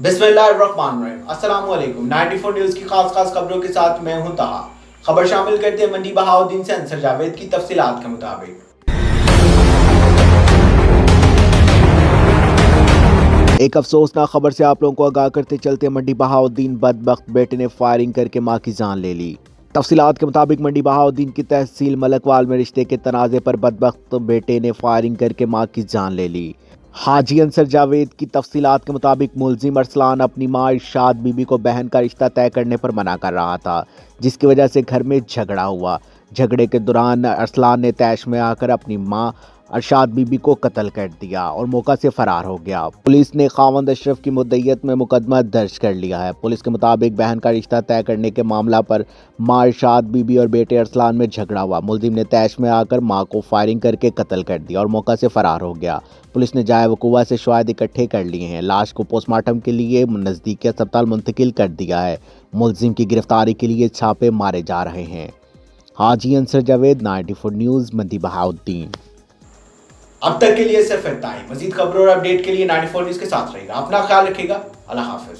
बिस्मिल्लाहिर्रहमानिर्रहीम। अस्सलाम वालेकुम। 94 न्यूज़ की खास खबरों के साथ मैं हूं तहा। खबर शामिल करते हैं मंडी बहाउद्दीन से अंसर जावेद की तफसीलात के मुताबिक। एक अफसोसनाक खबर से आप लोगों को आगाह करते चलते मंडी बहाउद्दीन बदबख्त बेटे ने फायरिंग करके मां की जान ले ली। तफसीलात के मुताबिक मंडी बहाउद्दीन की तहसील मलकवाल में रिश्ते के तनाज़े पर बदबख्त बेटे ने फायरिंग करके मां की जान ले ली। हाजी अंसर जावेद की तफसीलात के मुताबिक मुलजिम अरसलान अपनी मां इरशाद बीबी को बहन का रिश्ता तय करने पर मना कर रहा था, जिसकी वजह से घर में झगड़ा हुआ। झगड़े के दौरान अरसलान ने तैश में आकर अपनी मां अरशाद बीबी को कत्ल कर दिया और मौका से फरार हो गया। पुलिस ने खावंद अशरफ की मुद्दईयत में मुकदमा दर्ज कर लिया है। पुलिस के मुताबिक बहन का रिश्ता तय करने के मामला पर मां अरशाद बीबी और बेटे अरसलान में झगड़ा हुआ। मुलजिम ने तैश में आकर मां को फायरिंग करके कत्ल कर दिया और मौका से फरार हो गया। पुलिस ने जाए वकूआ से शवाहिद इकट्ठे कर लिए हैं। लाश को पोस्टमार्टम के लिए नज़दीकी अस्पताल मुंतकिल कर दिया है। मुलजिम की गिरफ्तारी के लिए छापे मारे जा रहे हैं। हाजी अंसर जावेद, 94 न्यूज़, मंडी बहाउद्दीन। अब तक के लिए सिर्फ इतना ही। मजीद खबरों और अपडेट के लिए 94 न्यूज़ के साथ रहेगा। अपना ख्याल रखिएगा। अल्लाह हाफिज।